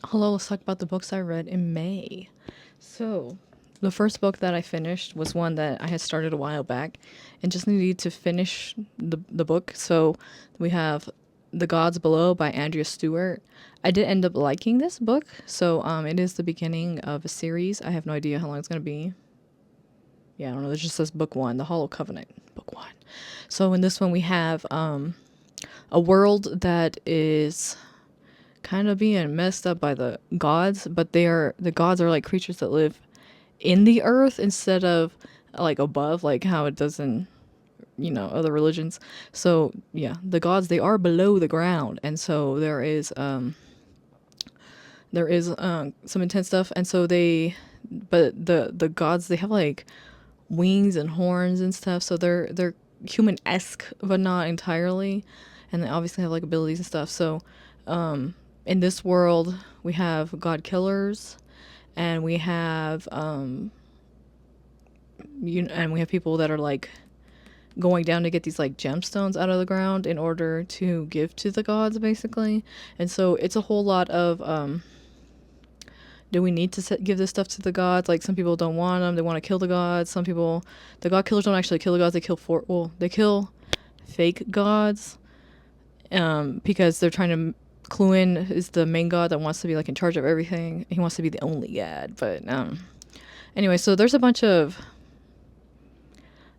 Hello, let's talk about the books I read in May. So, the first book that I finished was one that I had started a while back and just needed to finish the book. So, we have The Gods Below by Andrea Stewart. I did end up liking this book. So, it is the beginning of a series. I have no idea how long it's going to be. Yeah, I don't know. It just says book one, The Hollow Covenant, book one. So, in this one, we have a world that is kind of being messed up by the gods, but the gods are like creatures that live in the earth instead of like above, like how it does in other religions. So yeah, the gods, they are below the ground, and so there is some intense stuff, and so but the gods, they have like wings and horns and stuff, so they're human-esque but not entirely, and they obviously have like abilities and stuff. So in this world, we have god killers, and we have and we have people that are like going down to get these like gemstones out of the ground in order to give to the gods, basically. And so it's a whole lot of do we need to give this stuff to the gods? Like, some people don't want them, they want to kill the gods. Some people, the god killers, don't actually kill the gods, they kill fake gods, because they're trying to clue in is the main god that wants to be like in charge of everything. He wants to be the only god. But anyway, so there's a bunch of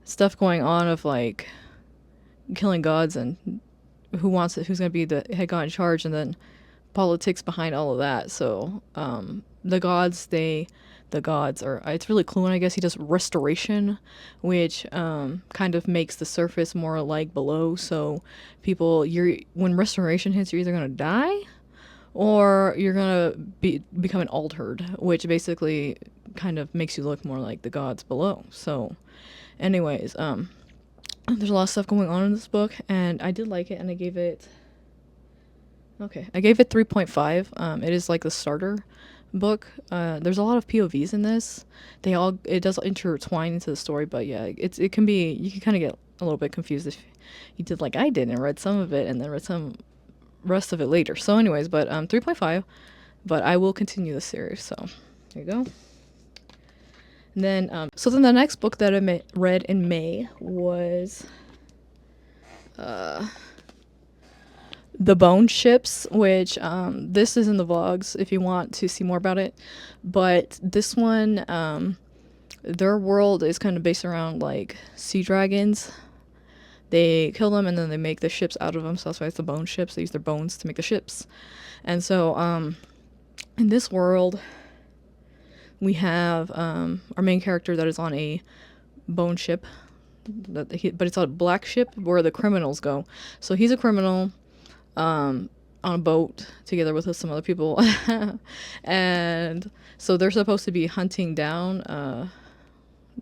stuff going on of like killing gods and who's going to be the head god in charge, and then politics behind all of that. So the gods are, it's really Cluen, I guess. He does restoration, which kind of makes the surface more like below. So when restoration hits, you're either going to die or you're going to become an altered, which basically kind of makes you look more like the gods below. So anyways, there's a lot of stuff going on in this book, and I did like it, and I gave it 3.5. It is like the starter book. There's a lot of POVs in this. It does intertwine into the story, but yeah, it can be, you can kind of get a little bit confused if you did like I did and read some of it and then read some rest of it later. So anyways, but 3.5, but I will continue the series. So there you go. And then so then the next book that I read in May was The Bone Ships, which this is in the vlogs if you want to see more about it. But this one, their world is kind of based around like sea dragons. They kill them and then they make the ships out of them, so that's why it's the bone ships. They use their bones to make the ships. And so in this world, we have our main character that is on a bone ship, but it's a black ship where the criminals go. So he's a criminal on a boat together with some other people. And so they're supposed to be hunting down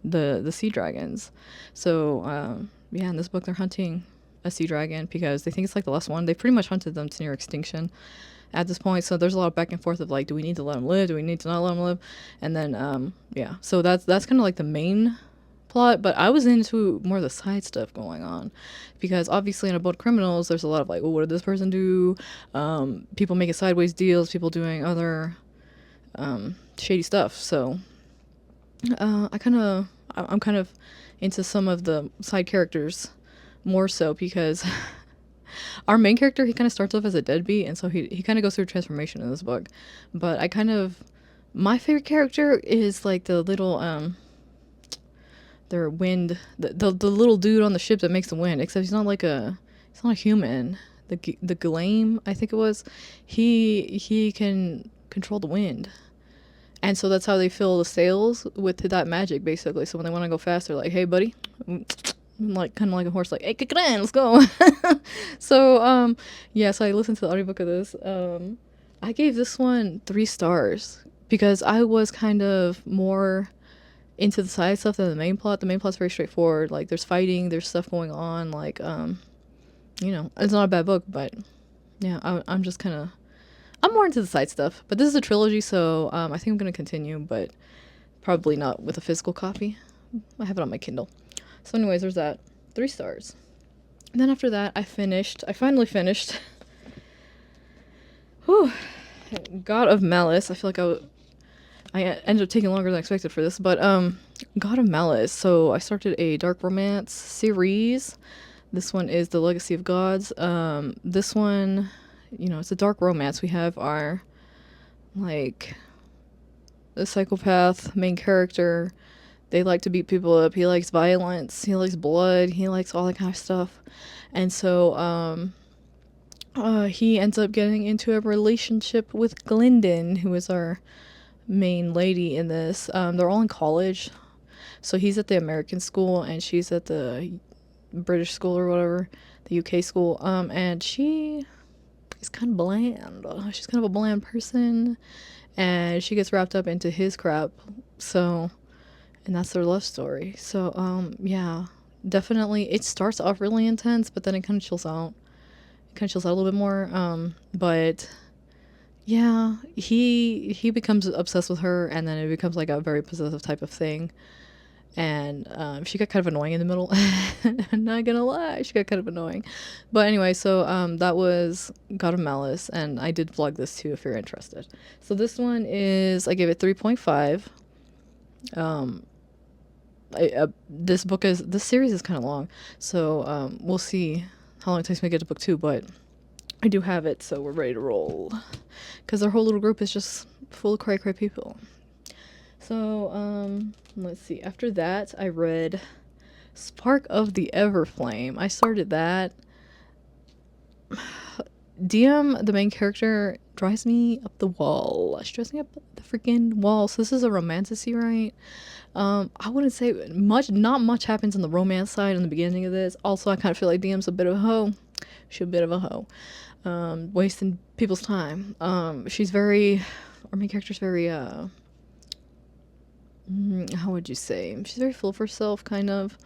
the sea dragons. So yeah, in this book they're hunting a sea dragon because they think it's like the last one. They pretty much hunted them to near extinction at this point. So there's a lot of back and forth of like, do we need to let them live? Do we need to not let them live? And then yeah, so that's kind of like the main plot, but I was into more of the side stuff going on because obviously in a boat of criminals there's a lot of like, well, what did this person do? People making sideways deals, people doing other shady stuff. So I'm kind of into some of the side characters more so because our main character, he kind of starts off as a deadbeat, and so he kind of goes through a transformation in this book. But my favorite character is like the little their wind, the little dude on the ship that makes the wind, except he's not a human. The Glame, I think it was, he can control the wind, and so that's how they fill the sails with that magic, basically. So when they want to go fast, they're like, hey buddy, like kind of like a horse, like, hey, kick it in, let's go. So yeah, so I listened to the audiobook of this. I gave this one 3 stars because I was kind of more into the side stuff than the main plot. The main plot's very straightforward. Like, there's fighting, there's stuff going on. Like, it's not a bad book, but yeah, I'm just kind of, I'm more into the side stuff. But this is a trilogy, so I think I'm gonna continue, but probably not with a physical copy. I have it on my Kindle. So anyways, there's that. 3 stars. And then after that, I finally finished. Whew. God of Malice. I feel like I ended up taking longer than expected for this, but God of Malice. So I started a dark romance series. This one is The Legacy of Gods. This one, it's a dark romance. We have our like the psychopath main character. They like to beat people up. He likes violence. He likes blood. He likes all that kind of stuff. And so he ends up getting into a relationship with Glyndon, who is our main lady in this. They're all in college. So he's at the American school and she's at the British school or whatever, the UK school. And she is kind of bland. She's kind of a bland person. And she gets wrapped up into his crap. So, and that's their love story. So, yeah, definitely. It starts off really intense, but then it kind of chills out. It kind of chills out a little bit more. But yeah, he becomes obsessed with her, and then it becomes like a very possessive type of thing. And she got kind of annoying in the middle. I'm not gonna lie, she got kind of annoying. But anyway, so that was God of Malice, and I did vlog this too if you're interested. So this one is, I gave it 3.5. This series is kind of long, so we'll see how long it takes me to get to book 2, but I do have it, so we're ready to roll. Because our whole little group is just full of cray people. So, let's see. After that, I read Spark of the Everflame. I started that. DM, the main character, drives me up the wall. She drives me up the freaking wall. So this is a romantasy, right? I wouldn't say not much happens on the romance side in the beginning of this. Also, I kind of feel like DM's a bit of a hoe. She's a bit of a hoe. Wasting people's time. Our main character's very, how would you say? She's very full of herself, kind of,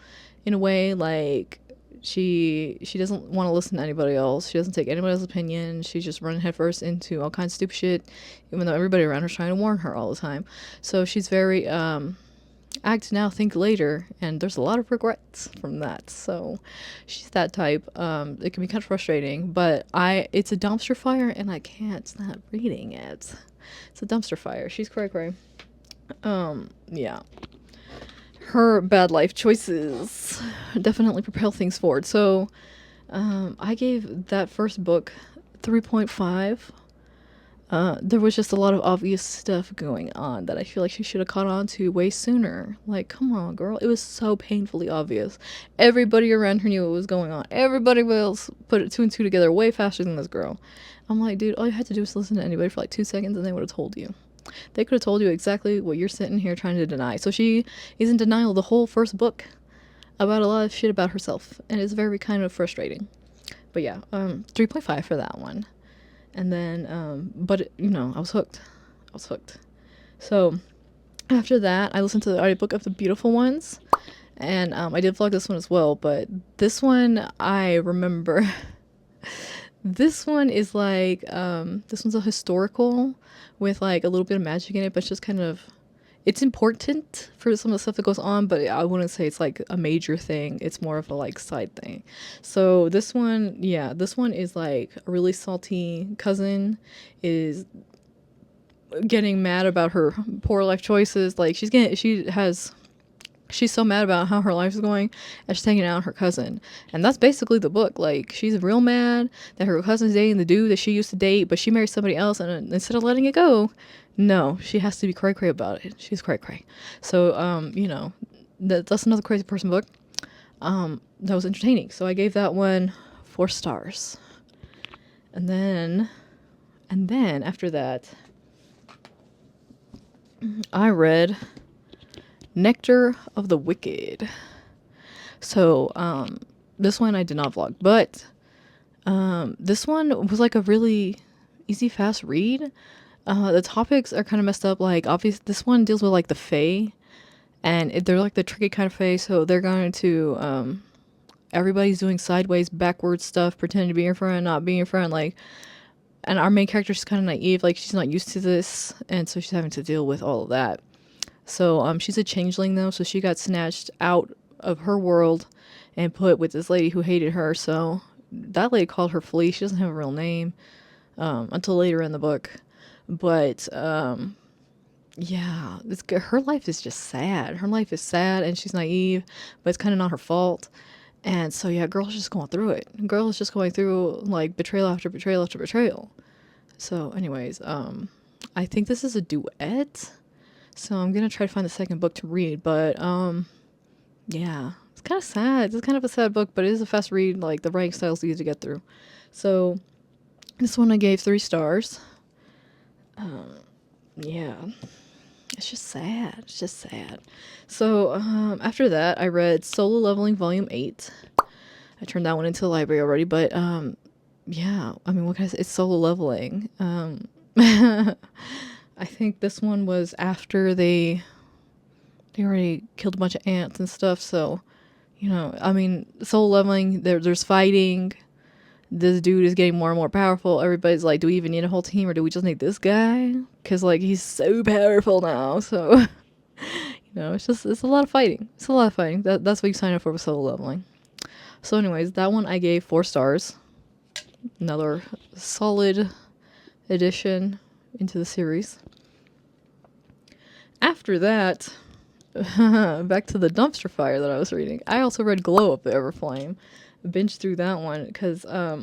in a way. Like, she doesn't want to listen to anybody else. She doesn't take anybody else's opinion. She's just running headfirst into all kinds of stupid shit, even though everybody around her's trying to warn her all the time. So she's very, act now, think later, and there's a lot of regrets from that. So she's that type. It can be kind of frustrating, but it's a dumpster fire, and I can't stop reading it. It's a dumpster fire. She's cray. Yeah. Her bad life choices definitely propel things forward. So, I gave that first book 3.5. There was just a lot of obvious stuff going on that I feel like she should have caught on to way sooner. Like, come on, girl. It was so painfully obvious. Everybody around her knew what was going on. Everybody else put it 2 and 2 together way faster than this girl. I'm like, dude, all you had to do was listen to anybody for like 2 seconds and they would have told you. They could have told you exactly what you're sitting here trying to deny. So she is in denial the whole first book about a lot of shit about herself. And it's very kind of frustrating. But yeah, 3.5 for that one. And then, but, I was hooked. So, after that, I listened to the audiobook of The Beautiful Ones. And I did vlog this one as well. But this one, I remember... This one is like, this one's a historical with like a little bit of magic in it, but it's just kind of, it's important for some of the stuff that goes on, but I wouldn't say it's like a major thing. It's more of a like side thing. So this one is like a really salty cousin is getting mad about her poor life choices. Like she's so mad about how her life is going, and she's taking it out on her cousin. And that's basically the book. Like, she's real mad that her cousin's dating the dude that she used to date, but she married somebody else, and instead of letting it go, no, she has to be cray about it. She's cray. So, that's another crazy person book. That was entertaining. So I gave that one 4 stars. And then after that, I read Nectar of the Wicked. So, this one I did not vlog, but this one was like a really easy, fast read. The topics are kind of messed up. Like, obviously, this one deals with like the Fae, and they're like the tricky kind of Fae. So they're going to everybody's doing sideways, backwards stuff, pretending to be your friend, not being your friend. Like, and our main character's kind of naive. Like, she's not used to this, and so she's having to deal with all of that. So, she's a changeling though, so she got snatched out of her world and put with this lady who hated her. So that lady called her Flea. She doesn't have a real name, until later in the book. But yeah, her life is just sad. Her life is sad, and she's naive, but it's kind of not her fault. And so yeah, girl's just going through it. Girl is just going through like betrayal after betrayal after betrayal. So anyways, I think this is a duet. So I'm gonna try to find the second book to read, but yeah, it's kind of sad. It's kind of a sad book, but it is a fast read. Like the writing style is easy to get through. So this one I gave 3 stars. Yeah, it's just sad. It's just sad. So after that, I read Solo Leveling Volume 8. I turned that one into the library already, but yeah, I mean, what can I say? It's solo leveling. I think this one was after they already killed a bunch of ants and stuff, so you know, I mean, solo leveling, there's fighting. This dude is getting more and more powerful. Everybody's like, do we even need a whole team, or do we just need this guy? Because like he's so powerful now. So you know, it's a lot of fighting. It's a lot of fighting. That's what you sign up for with solo leveling. So anyways, that one I gave 4 stars. Another solid addition into the series. After that, back to the dumpster fire that I was reading. I also read Glow Up the Everflame. Binged through that one because I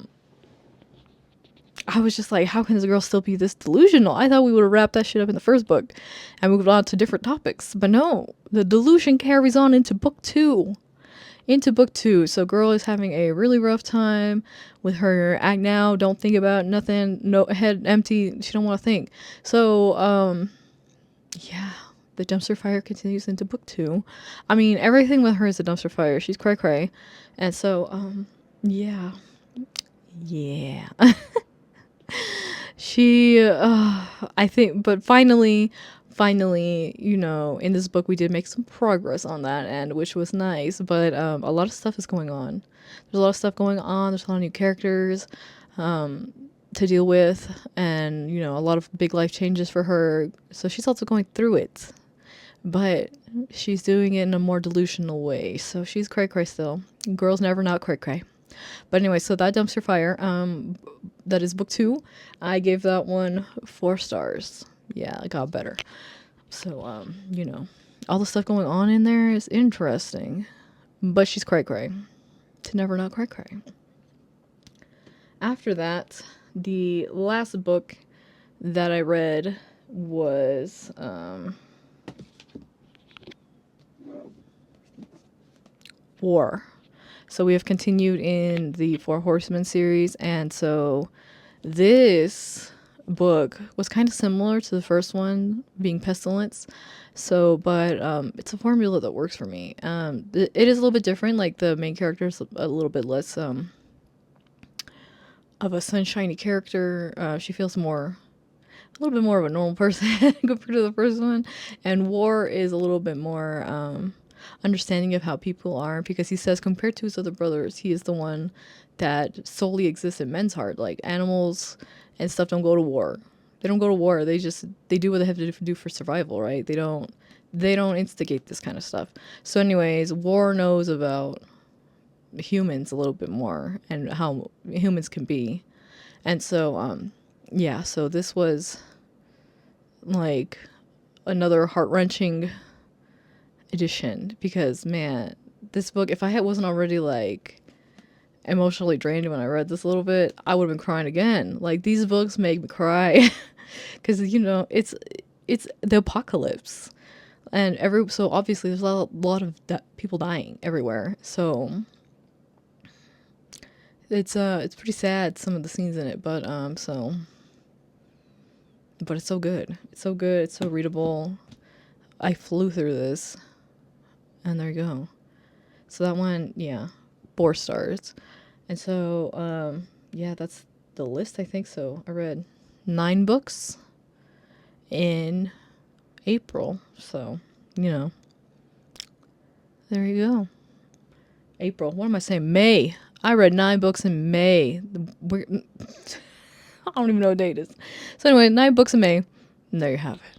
was just like, how can this girl still be this delusional? I thought we would have wrapped that shit up in the first book and moved on to different topics. But no, the delusion carries on into book 2. So girl is having a really rough time with her act now, don't think about nothing, no head empty, she don't want to think. So yeah, the dumpster fire continues into book 2. I mean, everything with her is a dumpster fire. She's cray cray. And so yeah. She I think, but finally, you know, in this book we did make some progress on that end, which was nice. But a lot of stuff is going on. There's a lot of stuff going on. There's a lot of new characters to deal with, and you know, a lot of big life changes for her. So she's also going through it, but she's doing it in a more delusional way. So she's cray cray still. Girl's never not cray cray. But anyway, so that dumpster fire, that is book 2. I gave that one 4 stars. Yeah, it got better. So, you know, all the stuff going on in there is interesting. But she's cray cray. To never not cray cray. After that, the last book that I read was War. So we have continued in the 4 Horsemen series, and so this book was kind of similar to the first one, being Pestilence. So, but it's a formula that works for me. It is a little bit different. Like the main character is a little bit less of a sunshiny character. She feels a little bit more of a normal person compared to the first one. And War is a little bit more understanding of how people are, because he says compared to his other brothers, he is the one that solely exists in men's heart. Like animals and stuff don't go to war. They don't go to war. They do what they have to do for survival, right? They don't instigate this kind of stuff. So anyways, War knows about humans a little bit more and how humans can be. And so yeah, so this was like another heart-wrenching edition, because man, this book, if I wasn't already like emotionally drained when I read this a little bit, I would have been crying again. Like these books make me cry because you know it's the apocalypse, and so obviously there's a lot of people dying everywhere. So it's pretty sad, some of the scenes in it, but but it's so good. It's so good. It's so readable. I flew through this. And there you go. So that one, yeah, 4 stars. And so, yeah, that's the list, I think. So I read 9 books in April. So, you know, there you go. April. What am I saying? May. I read 9 books in May. I don't even know what date it is. So anyway, 9 books in May. And there you have it.